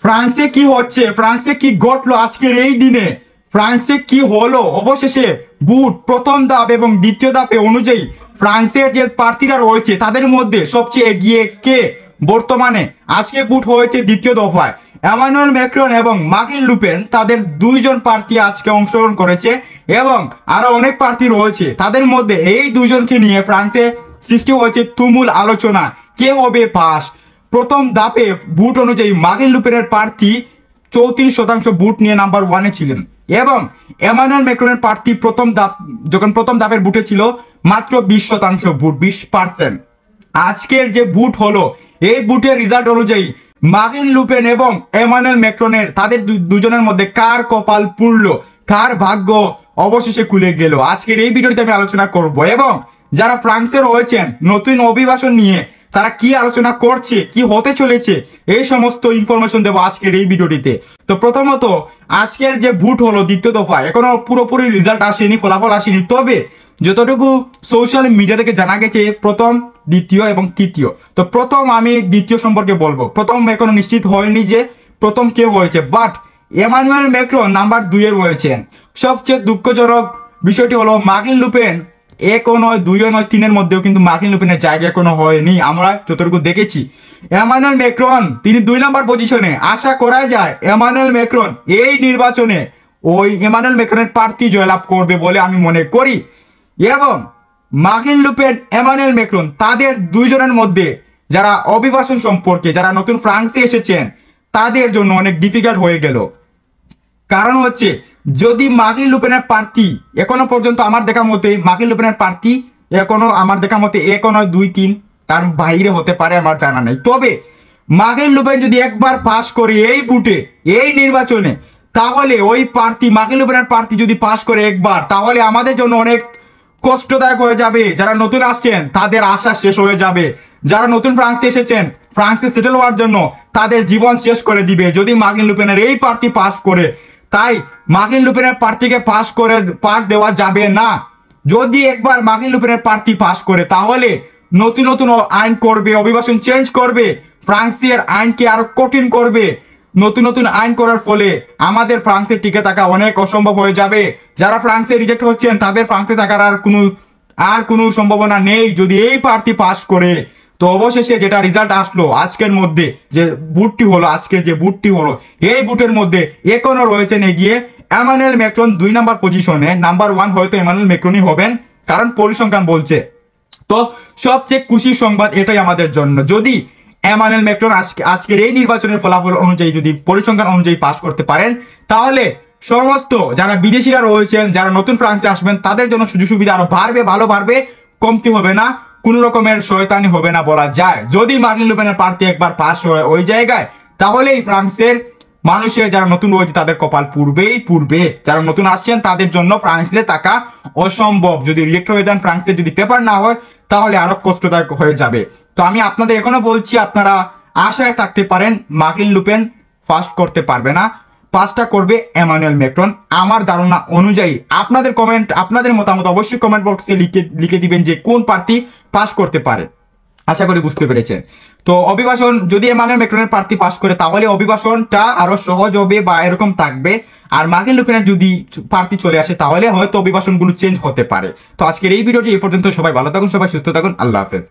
ফ্রান্সে কি হচ্ছে, ফ্রান্সে কি ঘটলো আজকের এই দিনে, ফ্রান্সে কি হলো অবশেষে বুট প্রথম ধাপ এবং দ্বিতীয় ধাপে অনুযায়ী ফ্রান্সের যে প্রার্থীরা রয়েছে তাদের মধ্যে সবচেয়ে এগিয়ে কে বর্তমানে। আজকে বুট হয়েছে দ্বিতীয় দফায়। এমানুয়েল ম্যাক্রন এবং মার্কিন লুপেন তাদের দুইজন প্রার্থী আজকে অংশগ্রহণ করেছে এবং আরো অনেক প্রার্থী রয়েছে। তাদের মধ্যে এই দুইজনকে নিয়ে ফ্রান্সে সৃষ্টি হয়েছে তুমুল আলোচনা, কে হবে পাস। প্রথম ধাপে বুট অনুযায়ী মার্কিন লুপেনের প্রার্থী 34% বুট নিয়ে নাম্বার ওয়ানে ছিলেন এবং এমানুয়েল ম্যাক্রনের প্রার্থী প্রথম ধাপের বুটে ছিল মাত্র 20% বুট, 20%। আজকের যে বুট হলো এই বুটের রেজাল্ট অনুযায়ী মার্কিন লুপেন এবং এমানুয়েল ম্যাক্রনের তাদের দুজনের মধ্যে কার কপাল পুড়লো, কার ভাগ্য অবশেষে খুলে গেল, আজকের এই ভিডিওতে আমি আলোচনা করব। এবং যারা ফ্রান্সে রয়েছেন নতুন অভিবাসন নিয়ে তারা কি আলোচনা করছে, কি হতে চলেছে, এই সমস্ত ইনফরমেশন দেবো আজকের এই ভিডিওটিতে। তো প্রথমত আজকের যে ভোট হলো দ্বিতীয় দফা, এখনো পুরোপুরি রেজাল্ট আসেনি, ফলাফল আসেনি, তবে যতটুকু সোশ্যাল মিডিয়া থেকে জানা গেছে প্রথম, দ্বিতীয় এবং তৃতীয়। তো প্রথম আমি দ্বিতীয় সম্পর্কে বলবো। প্রথম এখনো নিশ্চিত হয়নি যে প্রথম কে হয়েছে, বাট এমানুয়েল ম্যাক্রন নাম্বার 2-এ রয়েছেন। সবচেয়ে দুঃখজনক বিষয়টি হলো মার্কিন লুপেন 1ও নয় 2ও নয় 3-এর মধ্যেও কিন্তু মার্কিন লুপেনের জায়গা এখনো হয়নি আমরা যতটুকু দেখেছি। এমানুয়েল ম্যাক্রন তিনি 2 নম্বর পজিশনে। আশা করা যায় এমানুয়েল ম্যাক্রন এই নির্বাচনে ওই এমানুয়েল ম্যাক্রনের প্রার্থী জয়লাভ করবে বলে আমি মনে করি। এবং মার্কিন লুপেন, এমানুয়েল ম্যাক্রন তাদের দুইজনের মধ্যে যারা অভিবাসন সম্পর্কে, যারা নতুন ফ্রান্সে এসেছেন তাদের জন্য অনেক ডিফিকাল্ট হয়ে গেল। কারণ হচ্ছে যদি মার্কিন লুপেনের প্রার্থী এখনো পর্যন্ত আমার দেখা মতে মার্কিন লুপেনের প্রার্থী এখনো আমার দেখা মতে 1 নয় 2 3 তার বাইরে হতে পারে, আমার জানা নেই। তবে মার্কিন লুপেন যদি একবার পাস করে এই বুটে এই নির্বাচনে, তাহলে ওই প্রার্থী মার্কিন লুপেনের প্রার্থী যদি পাস করে একবার, তাহলে আমাদের জন্য অনেক কষ্টদায়ক হয়ে যাবে। যারা নতুন আসছেন তাদের আশা শেষ হয়ে যাবে। যারা নতুন ফ্রান্সে এসেছেন ফ্রান্সে সেটেল হওয়ার জন্য তাদের জীবন শেষ করে দিবে যদি মার্কিন লুপেনের এই প্রার্থী পাস করে। তাই মার্কিন লুপেনের প্রার্থীকে পাস দেওয়া যাবে না। যদি একবার মার্কিন লুপেনের প্রার্থী পাস করে তাহলে নতুন নতুন আইন করবে, অভিবাসন চেঞ্জ করবে, ফ্রান্সের আইনকে আরো কঠিন করবে। নতুন নতুন আইন করার ফলে আমাদের ফ্রান্সে টিকে থাকা অনেক অসম্ভব হয়ে যাবে। যারা ফ্রান্সে রিজেক্ট হচ্ছেন তাদের ফ্রান্সে থাকার আর কোনো সম্ভাবনা নেই যদি এই প্রার্থী পাস করে। তো অবশেষে যেটা রেজাল্ট আসলো আজকের মধ্যে, যে বুটটি হলো, আজকের যে বুটটি হলো, এই বুটের মধ্যে এখনো রয়েছেন এগিয়ে এমানুয়েল ম্যাক্রন 2 নম্বর পজিশনে। নাম্বার 1 হয়তো এমানুয়েল ম্যাক্রনই হবেন, কারণ পরিসংখ্যান বলছে। তো সবচেয়ে খুশির সংবাদ এটাই আমাদের জন্য, যদি এমানুয়েল ম্যাক্রন আজকের এই নির্বাচনের ফলাফল অনুযায়ী যদি পরিসংখ্যান অনুযায়ী পাস করতে পারেন, তাহলে সমস্ত যারা বিদেশিরা রয়েছেন, যারা নতুন ফ্রান্সে আসবেন তাদের জন্য সুযোগ সুবিধা আরো বাড়বে, ভালো বাড়বে, কমতি হবে না, কোনো রকমের শয়তানি হবে না বলা যায়। যদি মার্কিন লুপেনের প্রার্থী একবার পাস হয় ওই জায়গায়, তাহলেই ফ্রান্সের মানুষের যারা নতুন রয়েছে তাদের কপাল পূর্বে। যারা নতুন আসছেন তাদের জন্য ফ্রান্সে থাকা অসম্ভব। যদি রিজেক্ট হয়ে যান, ফ্রান্সে যদি পেপার না হয়, তাহলে আরো কষ্টদায়ক হয়ে যাবে। তো আমি আপনাদের এখনো বলছি, আপনারা আশায় থাকতে পারেন মার্কিন লুপেন ফার্স্ট করতে পারবে না, পাসটা করবে এমানুয়েল ম্যাক্রন আমার ধারণা অনুযায়ী। আপনাদের মতামত অবশ্যই কমেন্ট বক্সে লিখে দিবেন যে কোন প্রার্থী পাস করতে পারে। আশা করি বুঝতে পেরেছেন। তো অভিবাসন যদি এমানুয়েল ম্যাক্রনের প্রার্থী পাস করে তাহলে অভিবাসনটা আরো সহজ হবে বা এরকম থাকবে। আর মার্কিন লুপেনের যদি প্রার্থী চলে আসে তাহলে হয়তো অভিবাসনগুলো চেঞ্জ হতে পারে। তো আজকের এই ভিডিওটি এই পর্যন্ত। সবাই ভালো থাকুন, সবাই সুস্থ থাকুন, আল্লাহ হাফেজ।